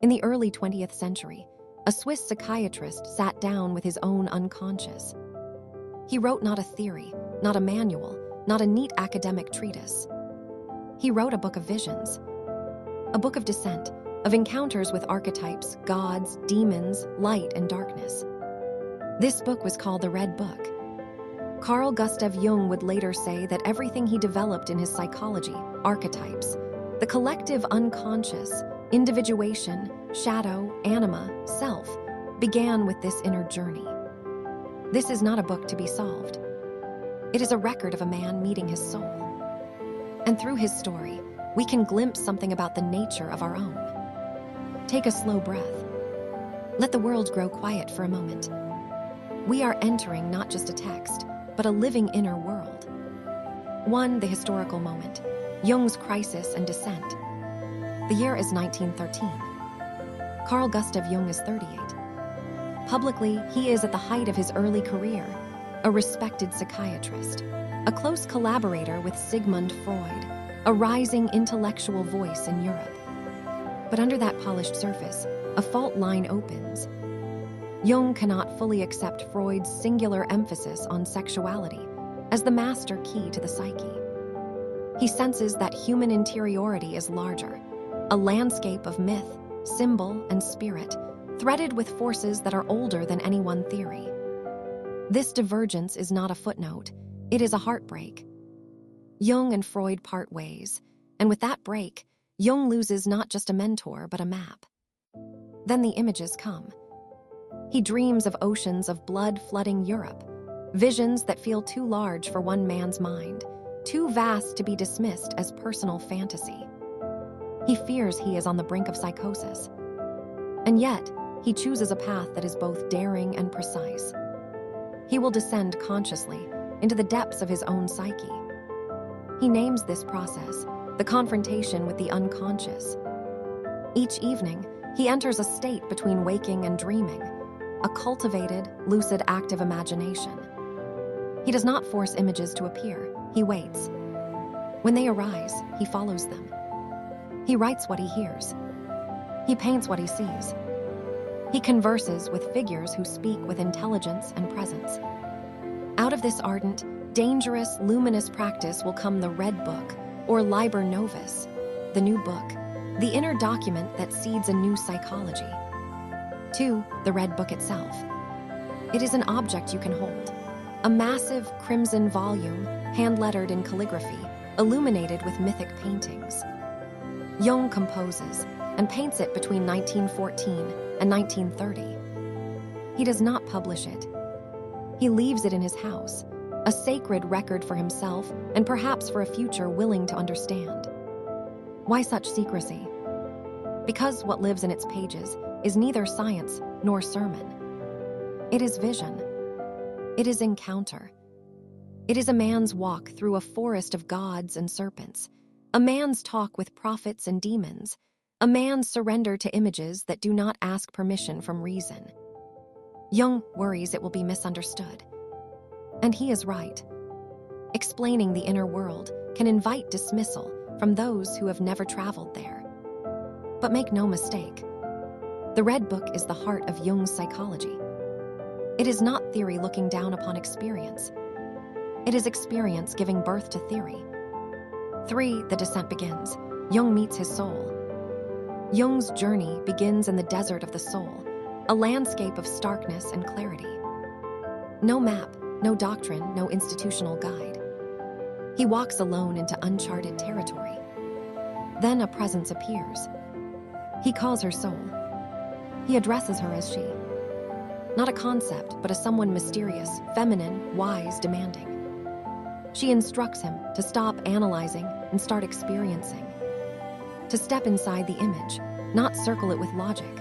In the early 20th century, a Swiss psychiatrist sat down with his own unconscious. He wrote not a theory, not a manual, not a neat academic treatise. He wrote a book of visions, a book of descent, of encounters with archetypes, gods, demons, light and darkness. This book was called the Red Book. Carl Gustav Jung would later say that everything he developed in his psychology, archetypes, the collective unconscious, individuation, shadow, anima, self, began with this inner journey. This is not a book to be solved. It is a record of a man meeting his soul. And through his story, we can glimpse something about the nature of our own. Take a slow breath. Let the world grow quiet for a moment. We are entering not just a text, but a living inner world. 1. The historical moment. Jung's crisis and descent. The year is 1913. Carl Gustav Jung is 38. Publicly, he is at the height of his early career, a respected psychiatrist, a close collaborator with Sigmund Freud, a rising intellectual voice in Europe. But under that polished surface, a fault line opens. Jung cannot fully accept Freud's singular emphasis on sexuality as the master key to the psyche. He senses that human interiority is larger, a landscape of myth, symbol, and spirit, threaded with forces that are older than any one theory. This divergence is not a footnote, it is a heartbreak. Jung and Freud part ways, and with that break, Jung loses not just a mentor, but a map. Then the images come. He dreams of oceans of blood flooding Europe, visions that feel too large for one man's mind, too vast to be dismissed as personal fantasy. He fears he is on the brink of psychosis. And yet, he chooses a path that is both daring and precise. He will descend consciously into the depths of his own psyche. He names this process the confrontation with the unconscious. Each evening, he enters a state between waking and dreaming, a cultivated, lucid, active imagination. He does not force images to appear, he waits. When they arise, he follows them. He writes what he hears. He paints what he sees. He converses with figures who speak with intelligence and presence. Out of this ardent, dangerous, luminous practice will come the Red Book, or Liber Novus, the new book, the inner document that seeds a new psychology. 2. The Red Book itself. It is an object you can hold, a massive crimson volume, hand-lettered in calligraphy, illuminated with mythic paintings. Jung composes and paints it between 1914 and 1930. He does not publish it. He leaves it in his house, a sacred record for himself and perhaps for a future willing to understand. Why such secrecy? Because what lives in its pages is neither science nor sermon. It is vision. It is encounter. It is a man's walk through a forest of gods and serpents, a man's talk with prophets and demons, a man's surrender to images that do not ask permission from reason. Jung worries it will be misunderstood. And he is right. Explaining the inner world can invite dismissal from those who have never traveled there. But make no mistake, the Red Book is the heart of Jung's psychology. It is not theory looking down upon experience. It is experience giving birth to theory. 3. The descent begins. Jung meets his soul. Jung's journey begins in the desert of the soul, a landscape of starkness and clarity. No map, no doctrine, no institutional guide. He walks alone into uncharted territory. Then a presence appears. He calls her soul. He addresses her as she. Not a concept, but as someone mysterious, feminine, wise, demanding. She instructs him to stop analyzing and start experiencing. To step inside the image, not circle it with logic.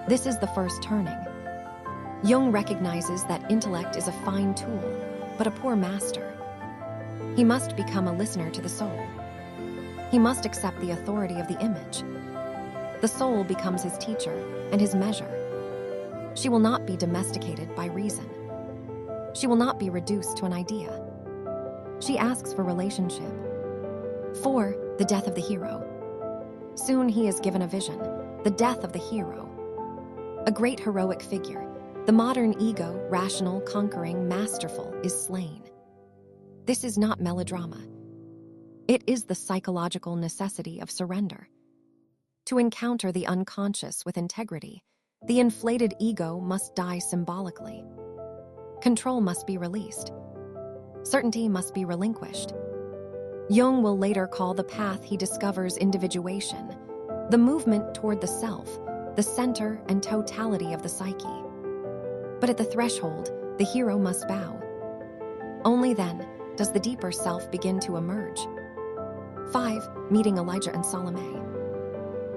This is the first turning. Jung recognizes that intellect is a fine tool, but a poor master. He must become a listener to the soul. He must accept the authority of the image. The soul becomes his teacher and his measure. She will not be domesticated by reason. She will not be reduced to an idea. She asks for relationship. 4. The death of the hero. Soon he is given a vision, the death of the hero. A great heroic figure, the modern ego, rational, conquering, masterful, is slain. This is not melodrama. It is the psychological necessity of surrender. To encounter the unconscious with integrity, the inflated ego must die symbolically. Control must be released. Certainty must be relinquished. Jung will later call the path he discovers individuation, the movement toward the self, the center and totality of the psyche. But at the threshold, the hero must bow. Only then does the deeper self begin to emerge. 5. Meeting Elijah and Salome.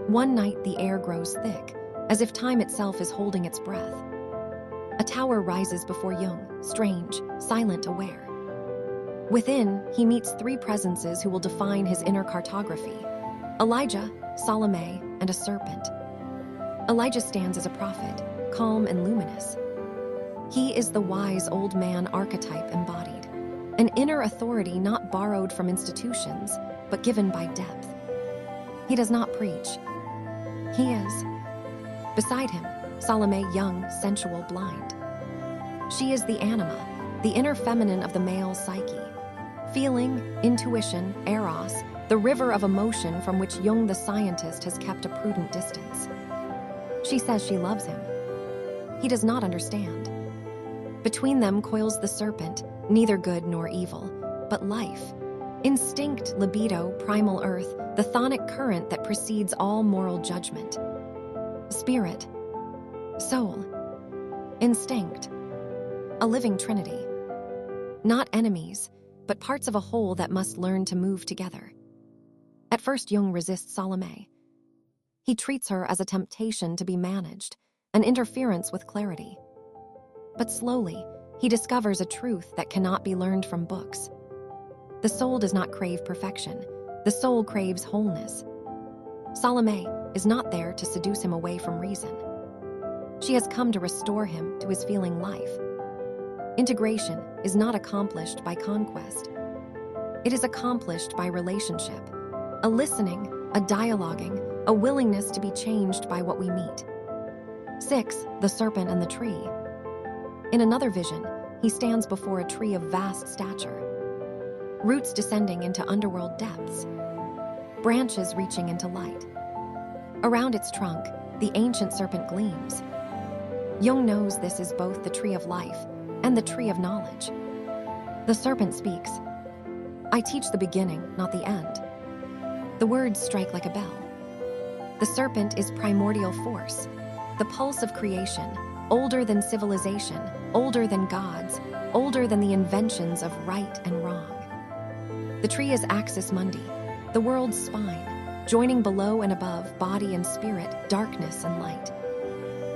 One night the air grows thick, as if time itself is holding its breath. A tower rises before Jung, strange, silent, aware. Within, he meets three presences who will define his inner cartography: Elijah, Salome, and a serpent. Elijah stands as a prophet, calm and luminous. He is the wise old man archetype embodied, an inner authority not borrowed from institutions, but given by depth. He does not preach. He is. Beside him, Salome, young, sensual, blind. She is the anima, the inner feminine of the male psyche. Feeling, intuition, eros, the river of emotion from which Jung the scientist has kept a prudent distance. She says she loves him. He does not understand. Between them coils the serpent, neither good nor evil, but life. Instinct, libido, primal earth, the chthonic current that precedes all moral judgment. Spirit, soul, instinct, a living trinity. Not enemies, but parts of a whole that must learn to move together. At first, Jung resists Salome. He treats her as a temptation to be managed, an interference with clarity. But slowly, he discovers a truth that cannot be learned from books. The soul does not crave perfection. The soul craves wholeness. Salome is not there to seduce him away from reason. She has come to restore him to his feeling life. Integration is not accomplished by conquest. It is accomplished by relationship, a listening, a dialoguing, a willingness to be changed by what we meet. 6. The serpent and the tree. In another vision, he stands before a tree of vast stature, roots descending into underworld depths, branches reaching into light. Around its trunk, the ancient serpent gleams. Jung knows this is both the tree of life and the tree of knowledge. The serpent speaks. I teach the beginning, not the end. The words strike like a bell. The serpent is primordial force, the pulse of creation, older than civilization, older than gods, older than the inventions of right and wrong. The tree is axis mundi, the world's spine, joining below and above body and spirit, darkness and light.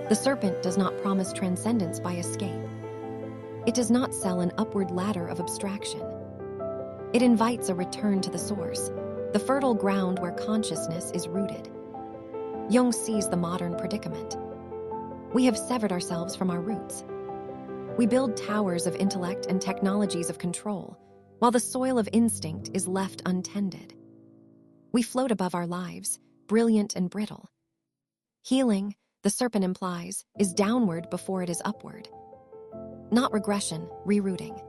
The serpent does not promise transcendence by escape. It does not sell an upward ladder of abstraction. It invites a return to the source, the fertile ground where consciousness is rooted. Jung sees the modern predicament. We have severed ourselves from our roots. We build towers of intellect and technologies of control, while the soil of instinct is left untended. We float above our lives, brilliant and brittle. Healing, the serpent implies, is downward before it is upward. Not regression, rerouting.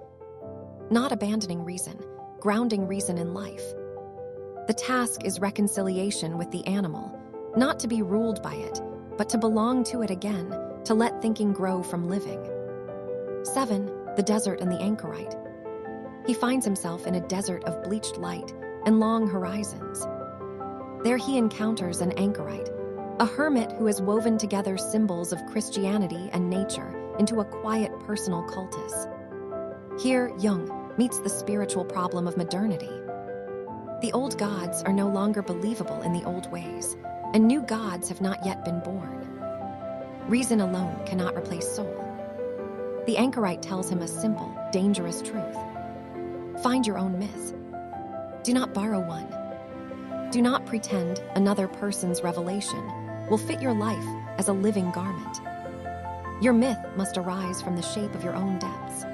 Not abandoning reason, grounding reason in life. The task is reconciliation with the animal, not to be ruled by it, but to belong to it again, to let thinking grow from living. 7. The desert and the anchorite. He finds himself in a desert of bleached light and long horizons. There he encounters an anchorite, a hermit who has woven together symbols of Christianity and nature into a quiet personal cultus. Here, Jung meets the spiritual problem of modernity. The old gods are no longer believable in the old ways, and new gods have not yet been born. Reason alone cannot replace soul. The anchorite tells him a simple, dangerous truth. Find your own myth. Do not borrow one. Do not pretend another person's revelation will fit your life as a living garment. Your myth must arise from the shape of your own depths.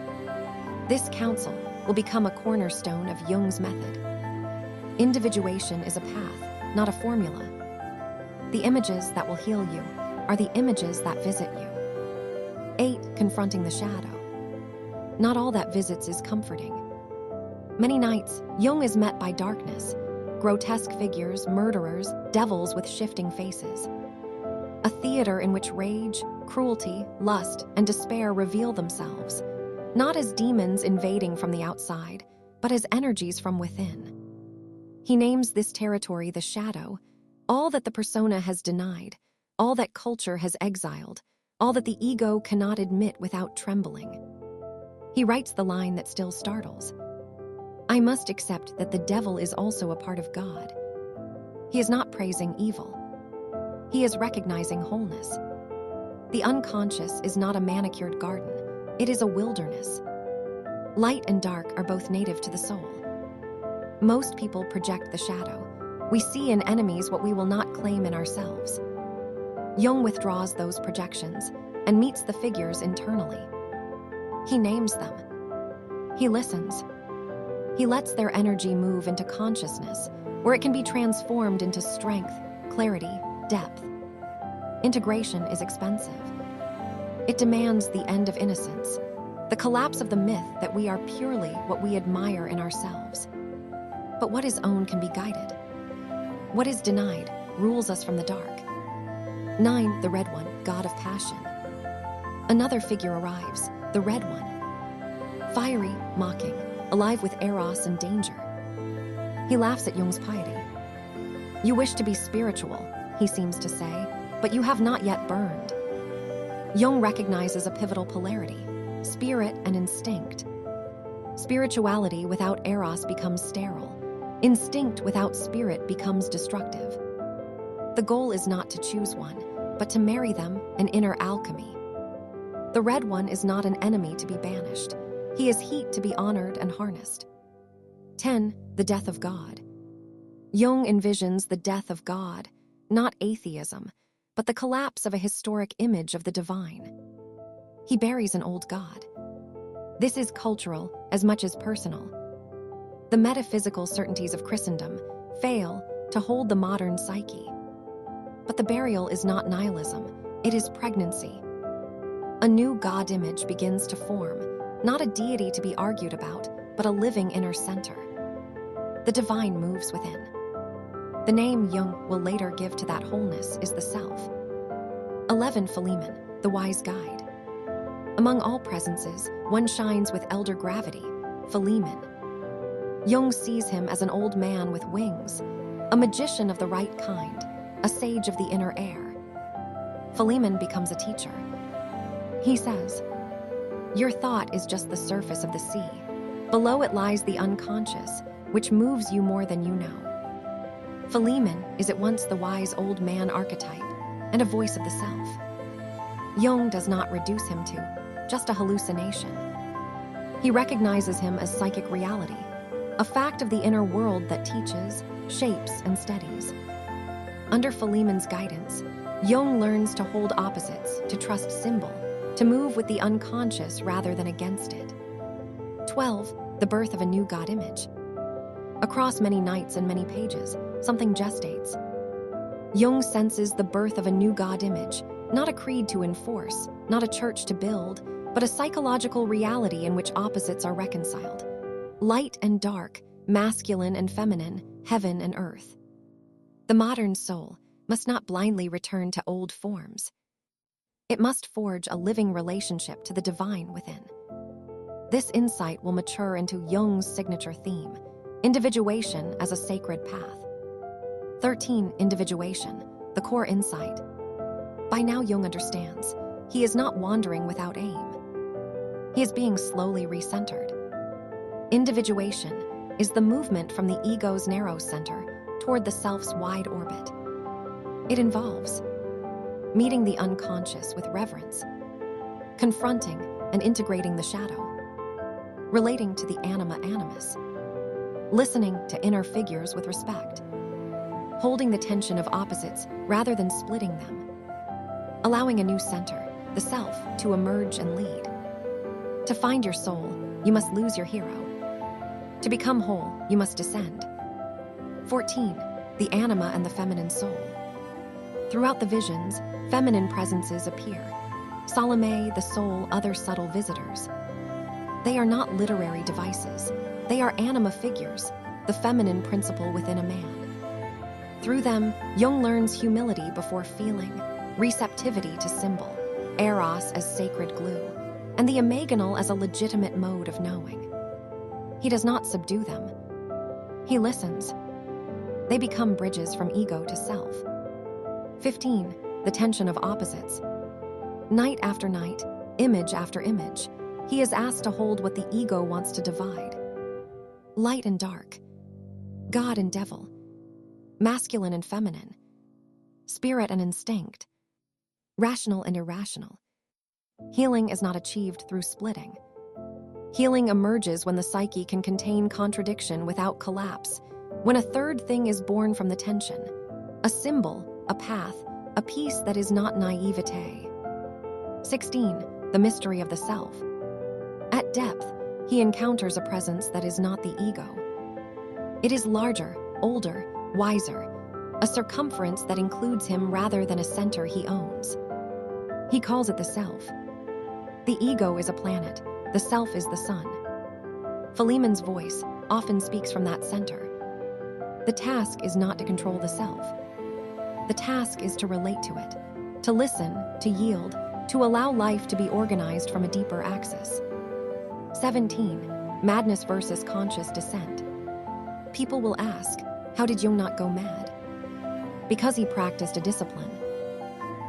This counsel will become a cornerstone of Jung's method. Individuation is a path, not a formula. The images that will heal you are the images that visit you. 8. Confronting the shadow. Not all that visits is comforting. Many nights, Jung is met by darkness, grotesque figures, murderers, devils with shifting faces. A theater in which rage, cruelty, lust, and despair reveal themselves, not as demons invading from the outside, but as energies from within. He names this territory the shadow, all that the persona has denied, all that culture has exiled, all that the ego cannot admit without trembling. He writes the line that still startles. I must accept that the devil is also a part of God. He is not praising evil. He is recognizing wholeness. The unconscious is not a manicured garden. It is a wilderness. Light and dark are both native to the soul. Most people project the shadow. We see in enemies what we will not claim in ourselves. Jung withdraws those projections and meets the figures internally. He names them. He listens. He lets their energy move into consciousness, where it can be transformed into strength, clarity, depth. Integration is expensive. It demands the end of innocence, the collapse of the myth that we are purely what we admire in ourselves. But what is owned can be guided. What is denied rules us from the dark. 9. The Red One, God of Passion. Another figure arrives, the Red One. Fiery, mocking, alive with eros and danger. He laughs at Jung's piety. You wish to be spiritual, he seems to say, but you have not yet burned. Jung recognizes a pivotal polarity, spirit and instinct. Spirituality without eros becomes sterile. Instinct without spirit becomes destructive. The goal is not to choose one, but to marry them, an inner alchemy. The Red One is not an enemy to be banished. He is heat to be honored and harnessed. 10. The Death of God. Jung envisions the death of God, not atheism, but the collapse of a historic image of the divine. He buries an old god. This is cultural as much as personal. The metaphysical certainties of Christendom fail to hold the modern psyche. But the burial is not nihilism, it is pregnancy. A new God image begins to form, not a deity to be argued about, but a living inner center. The divine moves within. The name Jung will later give to that wholeness is the self. 11. Philemon, the wise guide. Among all presences, one shines with elder gravity, Philemon. Jung sees him as an old man with wings, a magician of the right kind, a sage of the inner air. Philemon becomes a teacher. He says, your thought is just the surface of the sea. Below it lies the unconscious, which moves you more than you know. Philemon is at once the wise old man archetype and a voice of the self. Jung does not reduce him to just a hallucination. He recognizes him as psychic reality, a fact of the inner world that teaches, shapes, and steadies. Under Philemon's guidance, Jung learns to hold opposites, to trust symbol, to move with the unconscious rather than against it. 12. The birth of a new God image. Across many nights and many pages, something gestates. Jung senses the birth of a new God image, not a creed to enforce, not a church to build, but a psychological reality in which opposites are reconciled. Light and dark, masculine and feminine, heaven and earth. The modern soul must not blindly return to old forms. It must forge a living relationship to the divine within. This insight will mature into Jung's signature theme, individuation as a sacred path. 13. Individuation, the core insight. By now Jung understands, he is not wandering without aim. He is being slowly recentered. Individuation is the movement from the ego's narrow center toward the self's wide orbit. It involves meeting the unconscious with reverence, confronting and integrating the shadow, relating to the anima animus, listening to inner figures with respect, holding the tension of opposites rather than splitting them, allowing a new center, the self, to emerge and lead. To find your soul, you must lose your hero. To become whole, you must descend. 14. The anima and the feminine soul. Throughout the visions, feminine presences appear. Salome, the soul, other subtle visitors. They are not literary devices. They are anima figures, the feminine principle within a man. Through them, Jung learns humility before feeling, receptivity to symbol, eros as sacred glue, and the imaginal as a legitimate mode of knowing. He does not subdue them. He listens. They become bridges from ego to self. 15. The tension of opposites. Night after night, image after image, he is asked to hold what the ego wants to divide. Light and dark, God and devil, masculine and feminine, spirit and instinct, rational and irrational. Healing is not achieved through splitting. Healing emerges when the psyche can contain contradiction without collapse, when a third thing is born from the tension, a symbol, a path, a piece that is not naivete. 16. The mystery of the self. At depth, he encounters a presence that is not the ego. It is larger, older, wiser, a circumference that includes him rather than a center he owns. He calls it the self. The ego is a planet, the self is the sun. Philemon's voice often speaks from that center. The task is not to control the self. The task is to relate to it, to listen, to yield, to allow life to be organized from a deeper axis. 17. Madness versus conscious descent. People will ask, how did Jung not go mad? Because he practiced a discipline.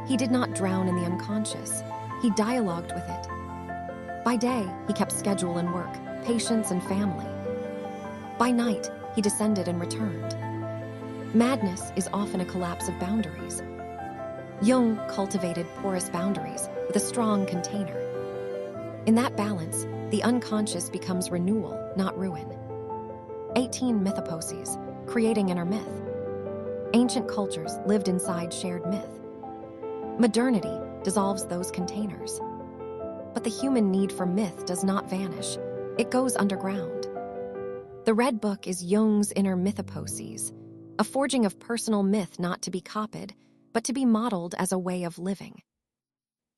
He did not drown in the unconscious. He dialogued with it. By day, he kept schedule and work, patience and family. By night, he descended and returned. Madness is often a collapse of boundaries. Jung cultivated porous boundaries with a strong container. In that balance, the unconscious becomes renewal, not ruin. 18. Mythoposes, creating inner myth. Ancient cultures lived inside shared myth. Modernity dissolves those containers. But the human need for myth does not vanish. It goes underground. The Red Book is Jung's inner mythoposes, a forging of personal myth not to be copied, but to be modeled as a way of living.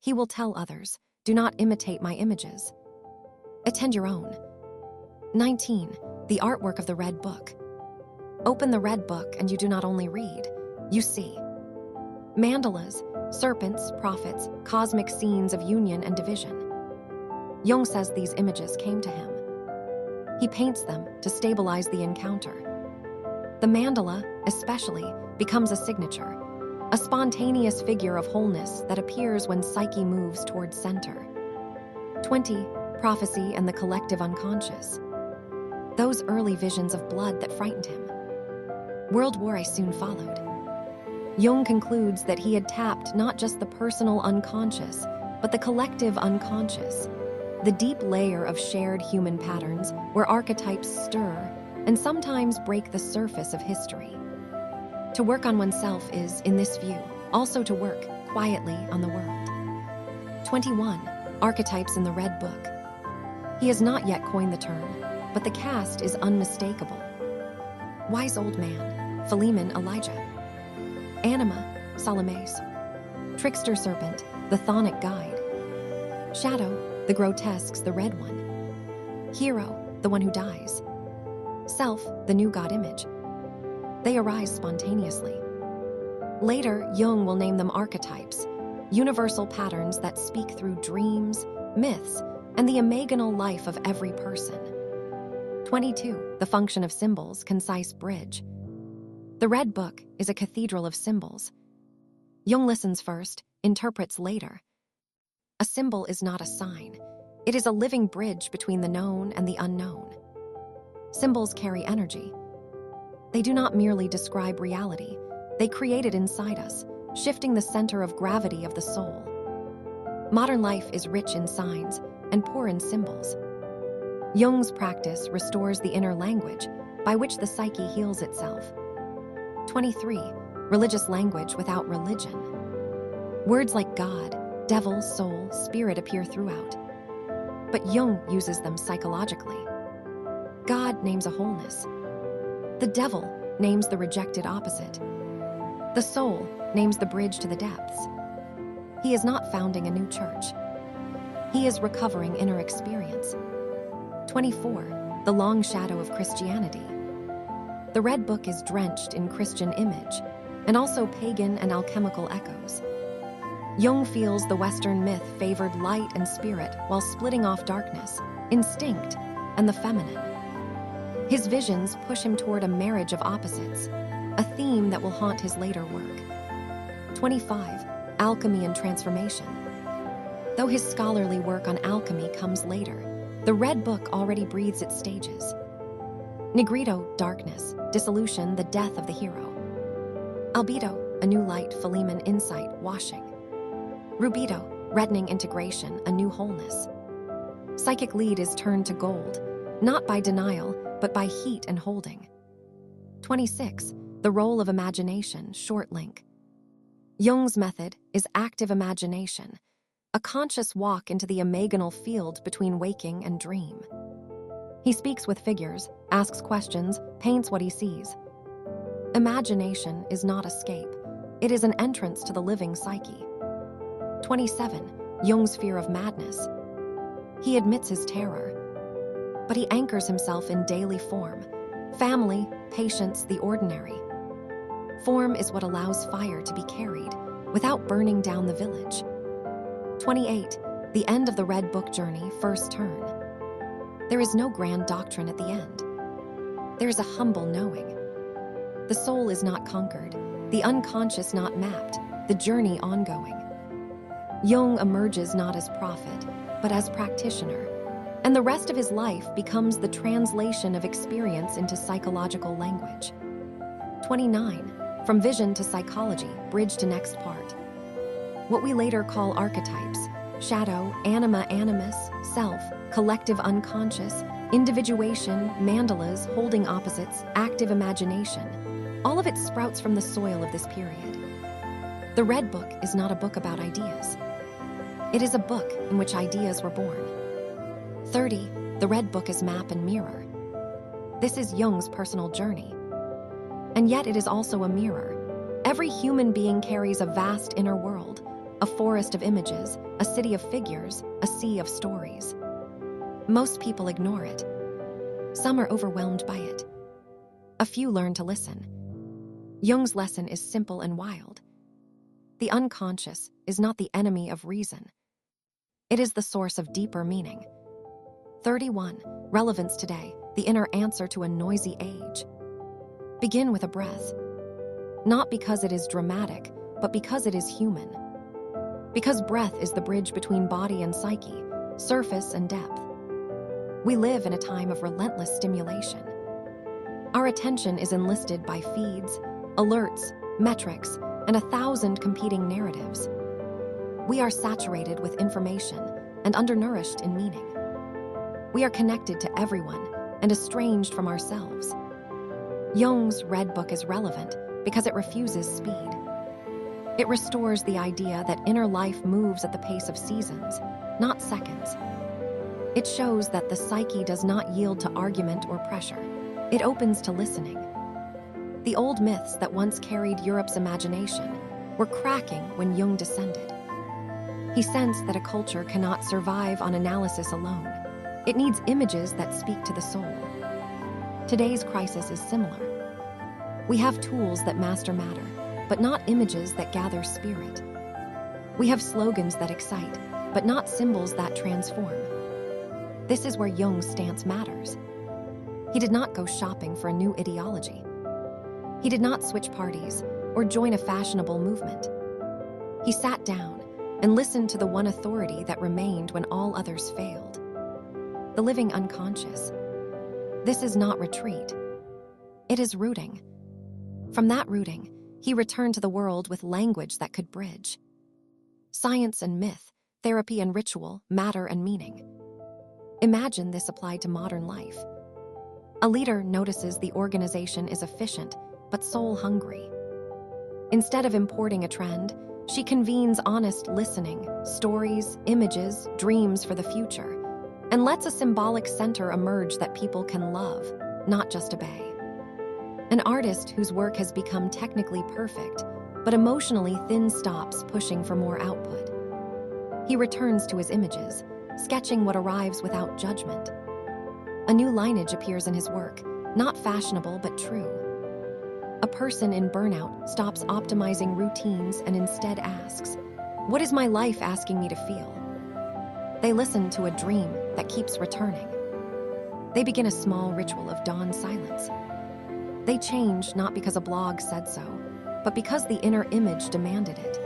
He will tell others, do not imitate my images. Attend your own. 19. The artwork of the Red Book. Open the Red Book and you do not only read, you see. Mandalas, serpents, prophets, cosmic scenes of union and division. Jung says these images came to him. He paints them to stabilize the encounter. The mandala, especially, becomes a signature, a spontaneous figure of wholeness that appears when psyche moves towards center. 20. Prophecy and the collective unconscious. Those early visions of blood that frightened him. World War I soon followed. Jung concludes that he had tapped not just the personal unconscious, but the collective unconscious, the deep layer of shared human patterns where archetypes stir and sometimes break the surface of history. To work on oneself is, in this view, also to work quietly on the world. 21. Archetypes in the Red Book. He has not yet coined the term, but the cast is unmistakable. Wise old man, Philemon, Elijah. Anima, Salome's. Trickster serpent, the chthonic guide. Shadow, the grotesque's the red one. Hero, the one who dies. Self, the new God image. They arise spontaneously. Later, Jung will name them archetypes, universal patterns that speak through dreams, myths, and the imaginal life of every person. 22. The function of symbols, concise bridge. The Red Book is a cathedral of symbols. Jung listens first, interprets later. A symbol is not a sign. It is a living bridge between the known and the unknown. Symbols carry energy. They do not merely describe reality. They create it inside us, shifting the center of gravity of the soul. Modern life is rich in signs and poor in symbols. Jung's practice restores the inner language by which the psyche heals itself. 23. Religious language without religion. Words like God, devil, soul, spirit appear throughout. But Jung uses them psychologically. God names a wholeness. The devil names the rejected opposite. The soul names the bridge to the depths. He is not founding a new church. He is recovering inner experience. 24. The long shadow of Christianity. The Red Book is drenched in Christian image, and also pagan and alchemical echoes. Jung feels the Western myth favored light and spirit while splitting off darkness, instinct, and the feminine. His visions push him toward a marriage of opposites, a theme that will haunt his later work. 25. Alchemy and transformation. Though his scholarly work on alchemy comes later, the Red Book already breathes its stages. Negrito, darkness, dissolution, the death of the hero. Albedo, a new light, Philemon, insight, washing. Rubedo, reddening, integration, a new wholeness. Psychic lead is turned to gold, not by denial, but by heat and holding. 26. The role of imagination, short link. Jung's method is active imagination, a conscious walk into the imaginal field between waking and dream. He speaks with figures, asks questions, paints what he sees. Imagination is not escape. It is an entrance to the living psyche. 27. Jung's fear of madness. He admits his terror, but he anchors himself in daily form, family, patience, the ordinary. Form is what allows fire to be carried without burning down the village. 28. The end of the Red Book journey, first turn. There is no grand doctrine at the end. There is a humble knowing. The soul is not conquered, the unconscious not mapped, the journey ongoing. Jung emerges not as prophet, but as practitioner, and the rest of his life becomes the translation of experience into psychological language. 29. From vision to psychology, bridge to next part. What we later call archetypes, shadow, anima, animus, self, collective unconscious, individuation, mandalas, holding opposites, active imagination, all of it sprouts from the soil of this period. The Red Book is not a book about ideas. It is a book in which ideas were born. 30. The Red Book is map and mirror. This is Jung's personal journey. And yet it is also a mirror. Every human being carries a vast inner world, a forest of images, a city of figures, a sea of stories. Most people ignore it. Some are overwhelmed by it. A few learn to listen. Jung's lesson is simple and wild. The unconscious is not the enemy of reason. It is the source of deeper meaning. 31. Relevance today, the inner answer to a noisy age. Begin with a breath. Not because it is dramatic, but because it is human. Because breath is the bridge between body and psyche, surface and depth. We live in a time of relentless stimulation. Our attention is enlisted by feeds, alerts, metrics, and 1,000 competing narratives. We are saturated with information and undernourished in meaning. We are connected to everyone and estranged from ourselves. Jung's Red Book is relevant because it refuses speed. It restores the idea that inner life moves at the pace of seasons, not seconds. It shows that the psyche does not yield to argument or pressure. It opens to listening. The old myths that once carried Europe's imagination were cracking when Jung descended. He sensed that a culture cannot survive on analysis alone. It needs images that speak to the soul. Today's crisis is similar. We have tools that master matter, but not images that gather spirit. We have slogans that excite, but not symbols that transform. This is where Jung's stance matters. He did not go shopping for a new ideology. He did not switch parties or join a fashionable movement. He sat down and listened to the one authority that remained when all others failed. The living unconscious. This is not retreat. It is rooting. From that rooting, he returned to the world with language that could bridge. Science and myth, therapy and ritual, matter and meaning. Imagine this applied to modern life. A leader notices the organization is efficient, but soul-hungry. Instead of importing a trend, she convenes honest listening, stories, images, dreams for the future, and lets a symbolic center emerge that people can love, not just obey. An artist whose work has become technically perfect but emotionally Thin stops pushing for more output. He returns to his images, sketching what arrives without judgment. A new lineage appears in his work, not fashionable but true. A person in burnout stops optimizing routines and instead asks, "What is my life asking me to feel?" They listen to a dream that keeps returning. They begin a small ritual of dawn silence. They change not because a blog said so, but because the inner image demanded it.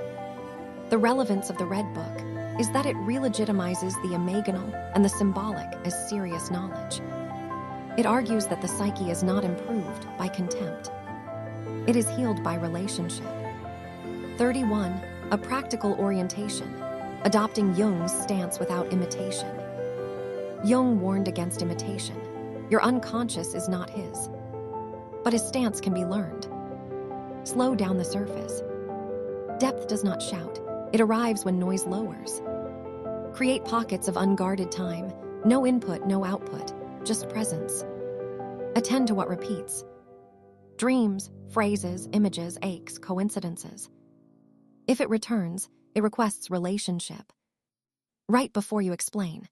The relevance of the Red Book is that it re-legitimizes the imaginal and the symbolic as serious knowledge. It argues that the psyche is not improved by contempt. It is healed by relationship. 31. A practical orientation, adopting Jung's stance without imitation. Jung warned against imitation. Your unconscious is not his. But his stance can be learned. Slow down the surface. Depth does not shout. It arrives when noise lowers. Create pockets of unguarded time. No input, no output, just presence. Attend to what repeats. Dreams, phrases, images, aches, coincidences. If it returns, it requests relationship. Write before you explain.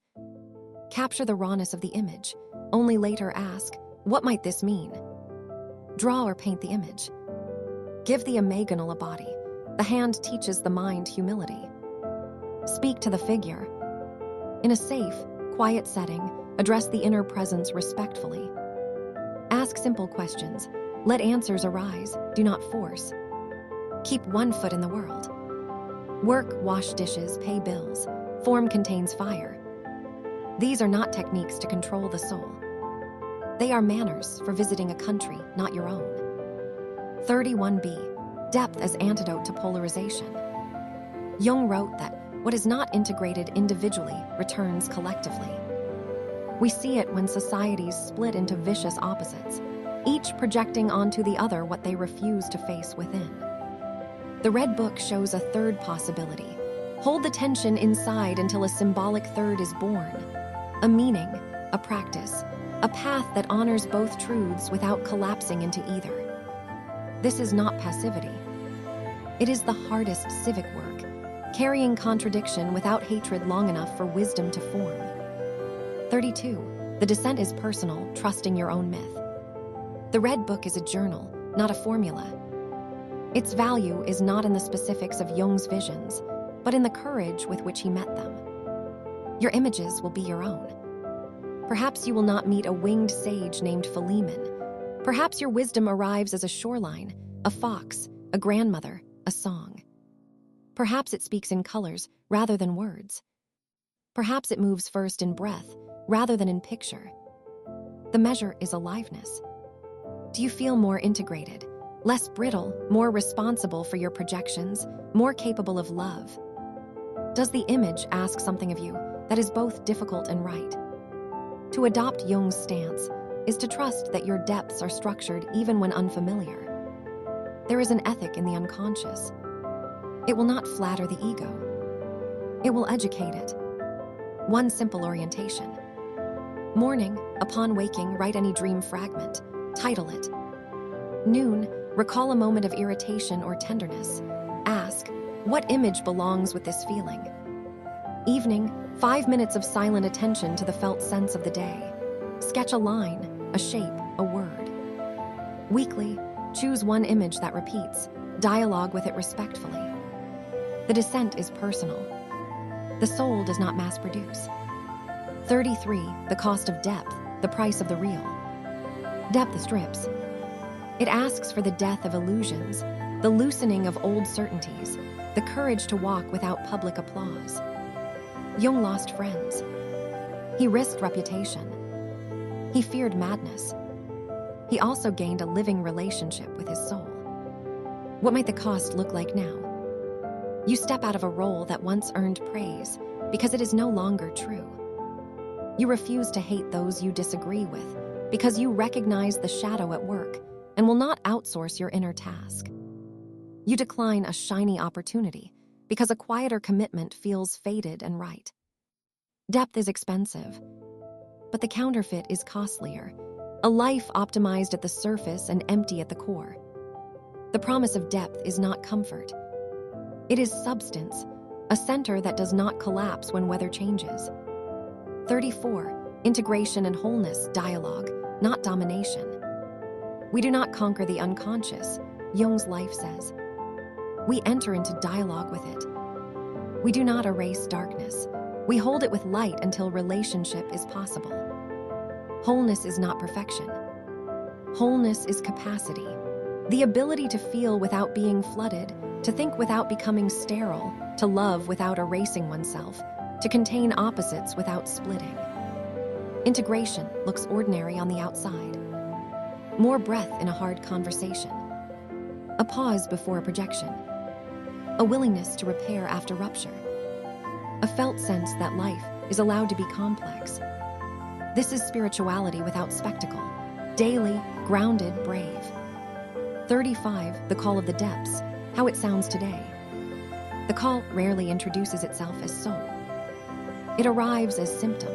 Capture the rawness of the image. Only later ask, what might this mean? Draw or paint the image. Give the imaginal a body. The hand teaches the mind humility. Speak to the figure. In a safe, quiet setting, address the inner presence respectfully. Ask simple questions. Let answers arise. Do not force. Keep one foot in the world. Work, wash dishes, pay bills. Form contains fire. These are not techniques to control the soul. They are manners for visiting a country, not your own. 31b. Depth as antidote to polarization. Jung wrote that what is not integrated individually returns collectively. We see it when societies split into vicious opposites, each projecting onto the other what they refuse to face within. The Red Book shows a third possibility. Hold the tension inside until a symbolic third is born. A meaning, a practice, a path that honors both truths without collapsing into either. This is not passivity. It is the hardest civic work, carrying contradiction without hatred long enough for wisdom to form. 32. The descent is personal, trusting your own myth. The Red Book is a journal, not a formula. Its value is not in the specifics of Jung's visions, but in the courage with which he met them. Your images will be your own. Perhaps you will not meet a winged sage named Philemon. Perhaps your wisdom arrives as a shoreline, a fox, a grandmother, a song. Perhaps it speaks in colors rather than words. Perhaps it moves first in breath rather than in picture. The measure is aliveness. Do you feel more integrated, less brittle, more responsible for your projections, more capable of love? Does the image ask something of you that is both difficult and right? To adopt Jung's stance is to trust that your depths are structured even when unfamiliar. There is an ethic in the unconscious. It will not flatter the ego. It will educate it. One simple orientation. Morning, upon waking, write any dream fragment. Title it. Noon, recall a moment of irritation or tenderness. Ask, what image belongs with this feeling? Evening, 5 minutes of silent attention to the felt sense of the day. Sketch a line, a shape, a word. Weekly, choose one image that repeats. Dialogue with it respectfully. The descent is personal. The soul does not mass produce. 33. The cost of depth, the price of the real. Depth strips. It asks for the death of illusions, the loosening of old certainties, the courage to walk without public applause. Jung lost friends. He risked reputation. He feared madness. He also gained a living relationship with his soul. What might the cost look like now? You step out of a role that once earned praise because it is no longer true. You refuse to hate those you disagree with because you recognize the shadow at work and will not outsource your inner task. You decline a shiny opportunity because a quieter commitment feels faded and right. Depth is expensive, but the counterfeit is costlier. A life optimized at the surface and empty at the core. The promise of depth is not comfort. It is substance, a center that does not collapse when weather changes. 34. Integration and wholeness, dialogue, not domination. We do not conquer the unconscious, Jung's life says. We enter into dialogue with it. We do not erase darkness. We hold it with light until relationship is possible. Wholeness is not perfection. Wholeness is capacity. The ability to feel without being flooded, to think without becoming sterile, to love without erasing oneself, to contain opposites without splitting. Integration looks ordinary on the outside. More breath in a hard conversation. A pause before a projection. A willingness to repair after rupture. A felt sense that life is allowed to be complex. This is spirituality without spectacle. Daily, grounded, brave. 35. The call of the depths, how it sounds today. The call rarely introduces itself as soul. It arrives as symptom.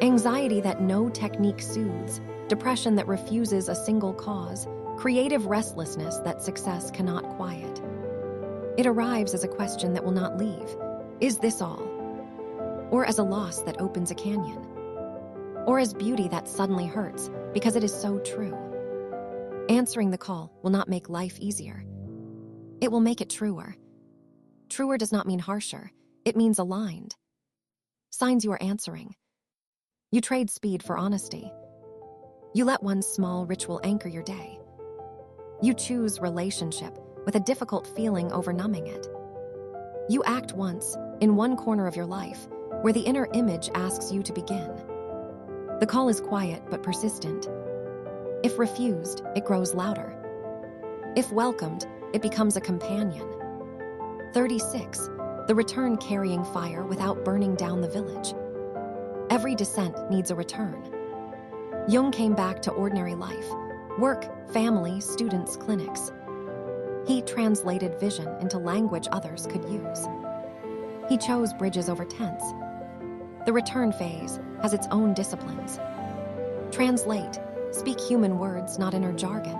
Anxiety that no technique soothes, depression that refuses a single cause, creative restlessness that success cannot quiet. It arrives as a question that will not leave. Is this all? Or as a loss that opens a canyon? Or as beauty that suddenly hurts because it is so true? Answering the call will not make life easier. It will make it truer. Truer does not mean harsher. It means aligned. Signs you are answering. You trade speed for honesty. You let one small ritual anchor your day. You choose relationship with a difficult feeling over numbing it. You act once in one corner of your life where the inner image asks you to begin. The call is quiet but persistent. If refused, it grows louder. If welcomed, it becomes a companion. 36. The return carrying fire without burning down the village. Every descent needs a return. Jung came back to ordinary life, work, family, students, clinics. He translated vision into language others could use. He chose bridges over tents. The return phase has its own disciplines. Translate, speak human words, not inner jargon.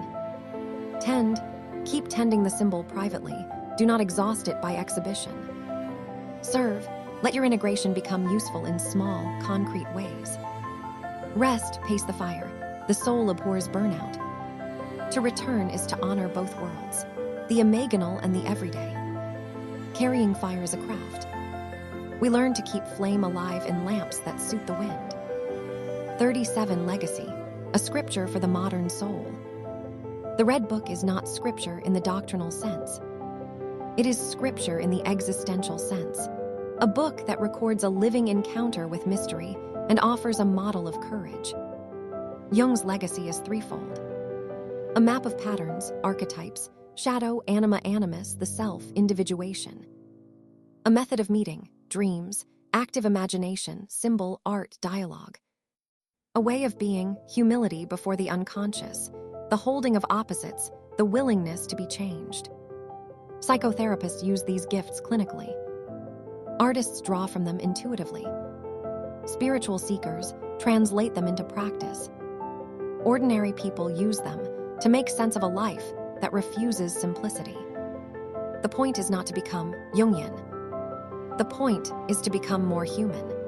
Tend, keep tending the symbol privately, do not exhaust it by exhibition. Serve, let your integration become useful in small, concrete ways. Rest, pace the fire, the soul abhors burnout. To return is to honor both worlds, the imaginal and the everyday. Carrying fire is a craft. We learn to keep flame alive in lamps that suit the wind. 37. Legacy, a scripture for the modern soul. The Red Book is not scripture in the doctrinal sense. It is scripture in the existential sense, a book that records a living encounter with mystery and offers a model of courage. Jung's legacy is threefold. A map of patterns, archetypes, shadow, anima, animus, the self, individuation. A method of meeting, dreams, active imagination, symbol, art, dialogue. A way of being, humility before the unconscious, the holding of opposites, the willingness to be changed. Psychotherapists use these gifts clinically. Artists draw from them intuitively. Spiritual seekers translate them into practice. Ordinary people use them to make sense of a life that refuses simplicity. The point is not to become Jungian. The point is to become more human.